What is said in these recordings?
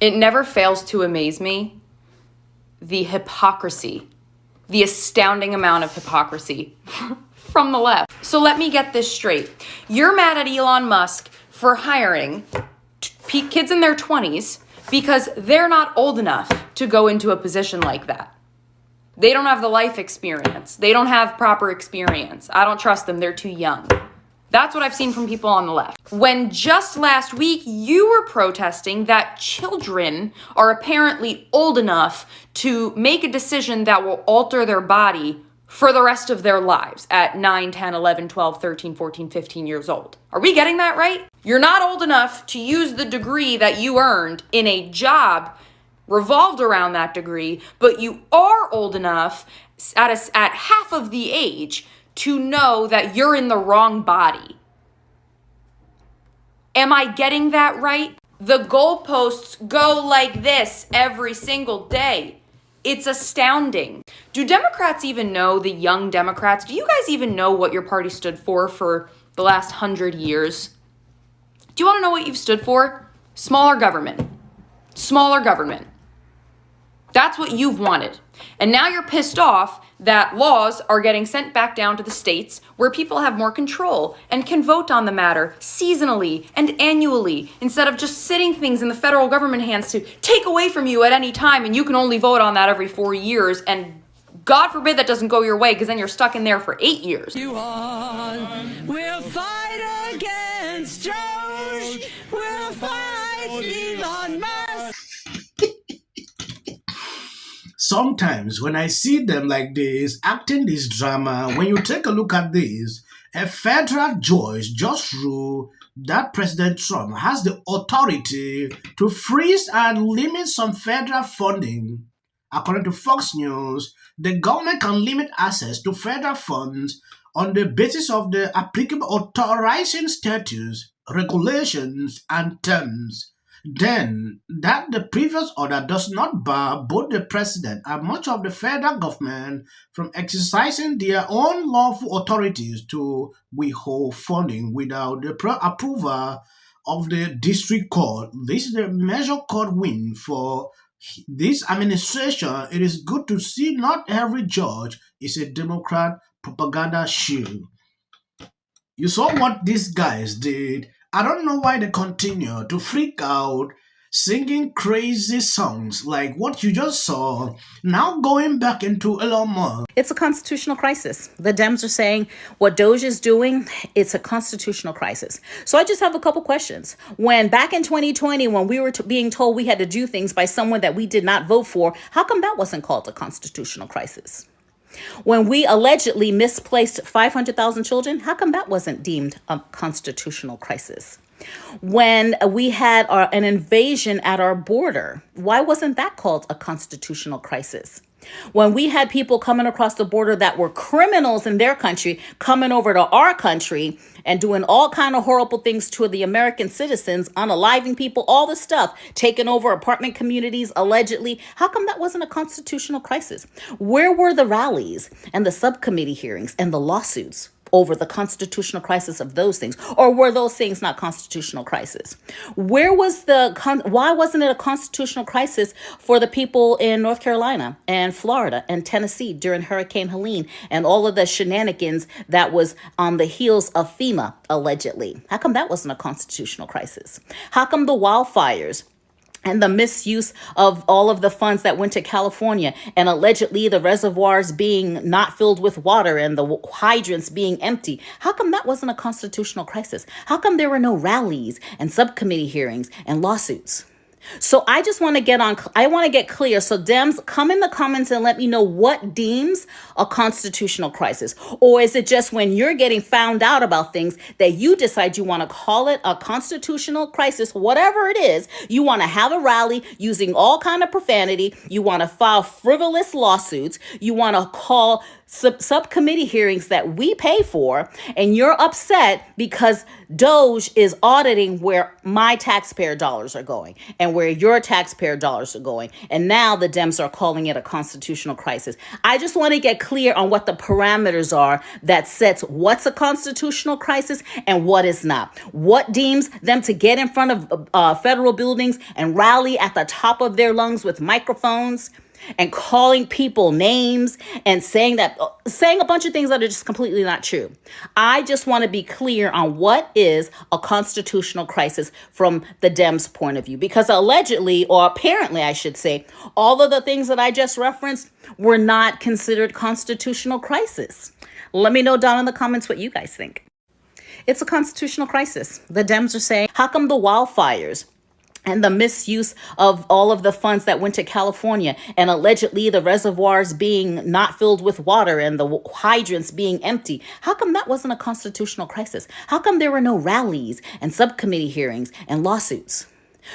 It never fails to amaze me, the hypocrisy, the astounding amount of hypocrisy from the left. So let me get this straight. You're mad at Elon Musk for hiring kids in their 20s because they're not old enough to go into a position like that. They don't have the life experience. They don't have proper experience. I don't trust them. They're too young. That's what I've seen from people on the left. When just last week you were protesting that children are apparently old enough to make a decision that will alter their body for the rest of their lives at 9, 10, 11, 12, 13, 14, 15 years old. Are we getting that right? You're not old enough to use the degree that you earned in a job revolved around that degree, but you are old enough at half of the age to know that you're in the wrong body. Am I getting that right? The goalposts go like this every single day. It's astounding. Do Democrats even know, the young Democrats, do you guys even know what your party stood for the last 100 years? Do you want to know what you've stood for? Smaller government. Smaller government. That's what you've wanted. And now you're pissed off that laws are getting sent back down to the states where people have more control and can vote on the matter seasonally and annually instead of just sitting things in the federal government hands to take away from you at any time, and you can only vote on that every 4 years, and God forbid that doesn't go your way because then you're stuck in there for 8 years. We'll fight against DOGE. We'll fight Elon Musk. Sometimes when I see them like this, acting this drama, when you take a look at this, a federal judge just ruled that President Trump has the authority to freeze and limit some federal funding. According to Fox News, the government can limit access to federal funds on the basis of the applicable authorizing statutes, regulations, and terms. Then, that the previous order does not bar both the president and much of the federal government from exercising their own lawful authorities to withhold funding without the approval of the district court. This is a major court win for this administration. It is good to see not every judge is a Democrat propaganda shield. You saw what these guys did. I don't know why they continue to freak out, singing crazy songs like what you just saw, now going back into Elon Musk. It's a constitutional crisis. The Dems are saying what DOGE is doing, it's a constitutional crisis. So I just have a couple questions. When back in 2020, when we were being told we had to do things by someone that we did not vote for, how come that wasn't called a constitutional crisis? When we allegedly misplaced 500,000 children, how come that wasn't deemed a constitutional crisis? When we had an invasion at our border, why wasn't that called a constitutional crisis? When we had people coming across the border that were criminals in their country coming over to our country and doing all kind of horrible things to the American citizens, unaliving people, all this stuff, taking over apartment communities allegedly, how come that wasn't a constitutional crisis? Where were the rallies and the subcommittee hearings and the lawsuits over the constitutional crisis of those things? Or were those things not constitutional crisis? Why wasn't it a constitutional crisis for the people in North Carolina and Florida and Tennessee during Hurricane Helene and all of the shenanigans that was on the heels of FEMA, allegedly? How come that wasn't a constitutional crisis? How come the wildfires and the misuse of all of the funds that went to California and allegedly the reservoirs being not filled with water and the hydrants being empty, how come that wasn't a constitutional crisis? How come there were no rallies and subcommittee hearings and lawsuits? So I just want to get clear. So Dems, come in the comments and let me know what deems a constitutional crisis. Or is it just when you're getting found out about things that you decide you want to call it a constitutional crisis, whatever it is, you want to have a rally using all kind of profanity. You want to file frivolous lawsuits. You want to call subcommittee hearings that we pay for, and you're upset because DOGE is auditing where my taxpayer dollars are going and where your taxpayer dollars are going. And now the Dems are calling it a constitutional crisis. I just want to get clear on what the parameters are that sets what's a constitutional crisis and what is not. What deems them to get in front of federal buildings and rally at the top of their lungs with microphones and calling people names and saying a bunch of things that are just completely not true. I just want to be clear on what is a constitutional crisis from the Dems' point of view, because allegedly, or apparently I should say, all of the things that I just referenced were not considered constitutional crisis. Let me know down in the comments what you guys think. It's a constitutional crisis. The Dems are saying, how come the wildfires and the misuse of all of the funds that went to California, and allegedly the reservoirs being not filled with water and the hydrants being empty, how come that wasn't a constitutional crisis? How come there were no rallies and subcommittee hearings and lawsuits?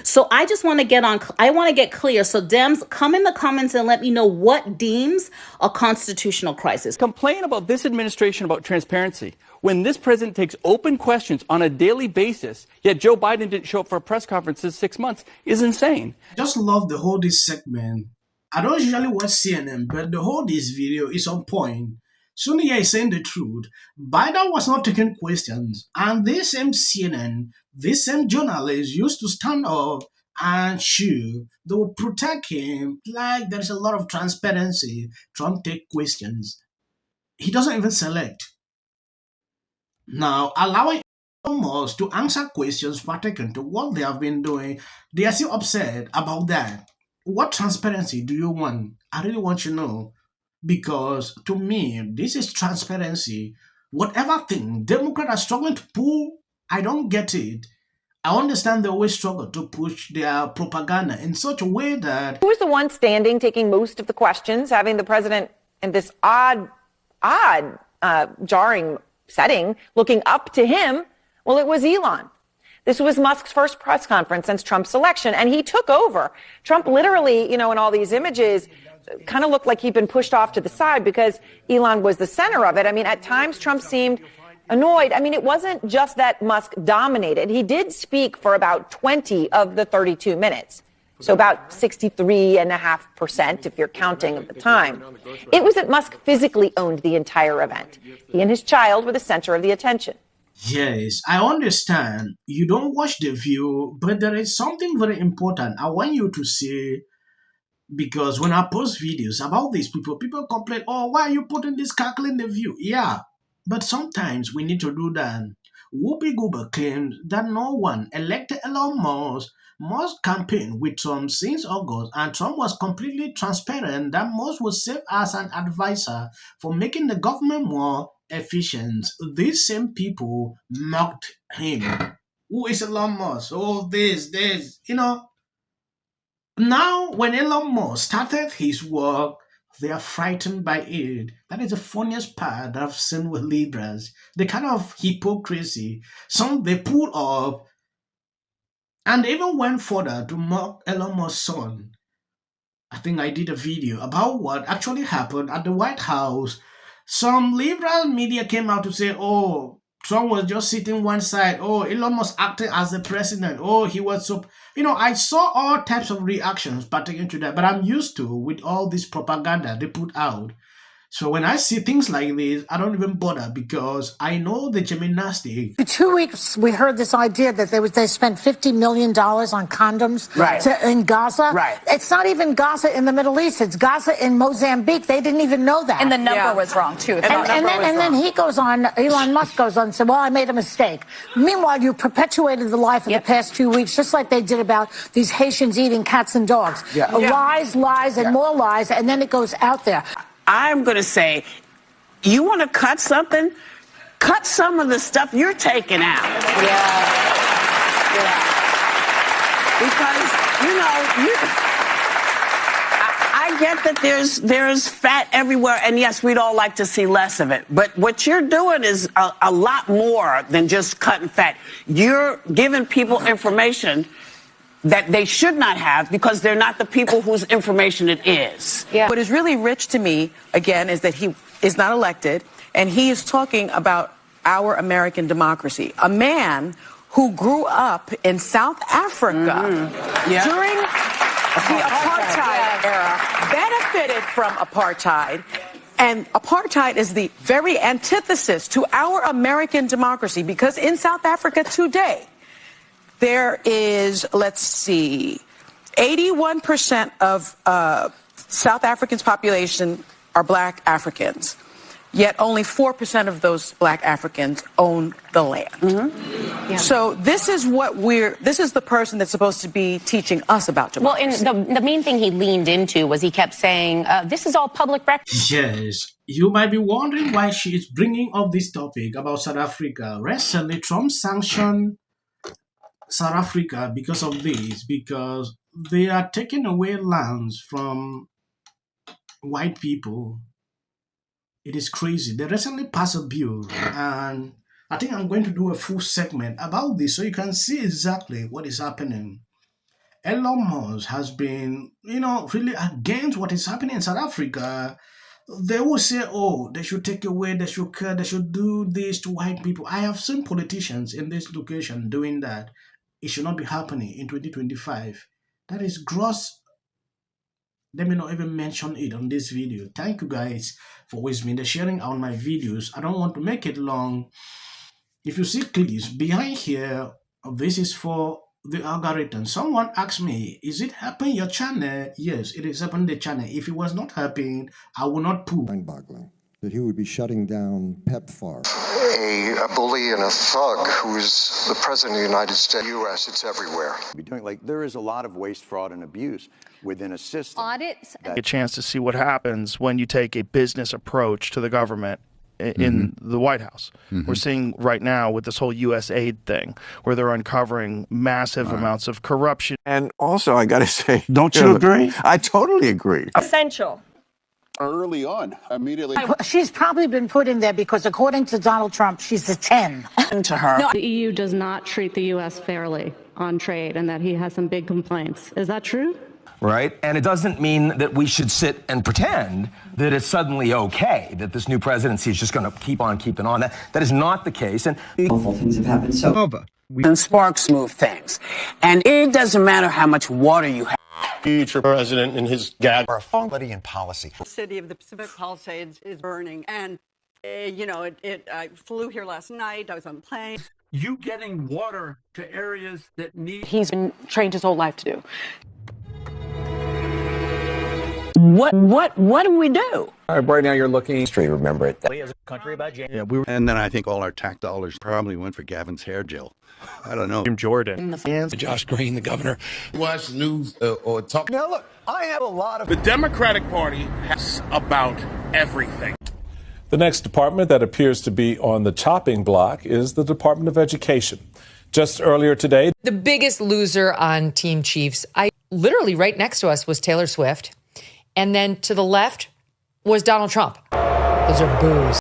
So I just want to get clear. So Dems, come in the comments and let me know what deems a constitutional crisis. Complain about this administration about transparency when this president takes open questions on a daily basis, yet Joe Biden didn't show up for a press conference in 6 months, is insane. I just love the whole this segment. I don't usually watch CNN, but the whole this video is on point. Sonia is saying the truth. Biden was not taking questions, and this same CNN, this same journalist used to stand up and show they will protect him like there's a lot of transparency. Trump take questions. He doesn't even select. Now, allowing Elon Musk to answer questions pertaining to what they have been doing, they are still upset about that. What transparency do you want? I really want to know. Because to me, this is transparency. Whatever thing Democrats are struggling to pull, I don't get it. I understand they always struggle to push their propaganda in such a way that... Who was the one standing, taking most of the questions, having the president in this odd, jarring setting, looking up to him? Well, it was Elon. This was Musk's first press conference since Trump's election, and he took over. Trump literally, in all these images, kind of looked like he'd been pushed off to the side because Elon was the center of it. I mean, at times Trump seemed annoyed. I mean, it wasn't just that Musk dominated. He did speak for about 20 of the 32 minutes. So about 63.5% if you're counting of the time. It was that Musk physically owned the entire event. He and his child were the center of the attention. Yes, I understand. You don't watch the view, but there is something very important I want you to see. Because when I post videos about these people complain, oh, why are you putting this cackle in the view? Yeah, but sometimes we need to do that. Whoopi Goldberg claims that no one elected Elon Musk campaigned with Trump since August, and Trump was completely transparent that Musk was serve as an advisor for making the government more efficient. These same people mocked him. Who is Elon Musk? Oh, this. Now, when Elon Musk started his work, they are frightened by it. That is the funniest part I've seen with Libras. The kind of hypocrisy. Some they pull off and even went further to mock Elon Musk's son. I think I did a video about what actually happened at the White House. Some liberal media came out to say, oh, Trump was just sitting one side. Oh, Elon Musk acted as the president. Oh, he was so... I saw all types of reactions pertaining to that, but I'm used to with all this propaganda they put out. So when I see things like this, I don't even bother because I know the gymnastics. For 2 weeks, we heard this idea that they spent $50 million on condoms in Gaza. Right. It's not even Gaza in the Middle East. It's Gaza in Mozambique. They didn't even know that. And the number was wrong, too. And then he goes on, Elon Musk goes on and said, well, I made a mistake. Meanwhile, you perpetuated the lie for the past 2 weeks, just like they did about these Haitians eating cats and dogs. Lies, and more lies, and then it goes out there. I'm going to say, you want to cut something? Cut some of the stuff you're taking out. Because, I get that there's fat everywhere, and yes, we'd all like to see less of it. But what you're doing is a lot more than just cutting fat. You're giving people information that they should not have because they're not the people whose information it is. Yeah. What is really rich to me, again, is that he is not elected, and he is talking about our American democracy. A man who grew up in South Africa during the apartheid era, benefited from apartheid, and apartheid is the very antithesis to our American democracy, because in South Africa today, there is, let's see, 81% of South Africans' population are black Africans, yet only 4% of those black Africans own the land. So this is this is the person that's supposed to be teaching us about democracy. Well, and the main thing he leaned into was he kept saying, this is all public record. Yes, you might be wondering why she is bringing up this topic about South Africa. Recently, Trump sanctioned South Africa because of this, because they are taking away lands from white people. It is crazy. They recently passed a bill, and I think I'm going to do a full segment about this so you can see exactly what is happening. Elon Musk has been, really against what is happening in South Africa. They will say, oh, they should take away, they should cut, they should do this to white people. I have seen politicians in this location doing that. It should not be happening in 2025. That is gross. Let me not even mention it on this video. Thank you guys for always being there, sharing out my videos. I don't want to make it long. If you see clips behind here, this is for the algorithm. Someone asked me, is it helping your channel? Yes, it is helping the channel. If it was not helping, I would not put. Mind-boggling that he would be shutting down PEPFAR. A bully and a thug who's the president of the United States, U.S., it's everywhere. There is a lot of waste, fraud, and abuse within a system. Audits. A chance to see what happens when you take a business approach to the government in the White House. We're seeing right now with this whole USAID thing, where they're uncovering massive amounts of corruption. And also, I got to say, don't you agree? I totally agree. Essential. Early on, immediately. She's probably been put in there because, according to Donald Trump, she's a 10. To her. The EU does not treat the U.S. fairly on trade, and that he has some big complaints. Is that true? Right? And it doesn't mean that we should sit and pretend that it's suddenly okay, that this new presidency is just going to keep on keeping on. That is not the case. And awful things have happened. So and sparks move things. And it doesn't matter how much water you have. Future president and his gag are somebody in policy. The city of the Pacific Palisades is burning. And, I flew here last night. I was on a plane. You getting water to areas that need... He's been trained his whole life to do. What do we do? Right now, you're looking history. Remember it. As a country about James. Yeah, and then I think all our tax dollars probably went for Gavin's hair gel. I don't know. Jim Jordan. Josh Green, the governor. Watch news or talk. Now, look, I have a lot of... The Democratic Party has about everything. The next department that appears to be on the chopping block is the Department of Education. Just earlier today, the biggest loser on Team Chiefs, literally right next to us was Taylor Swift. And then to the left was Donald Trump. Those are boos.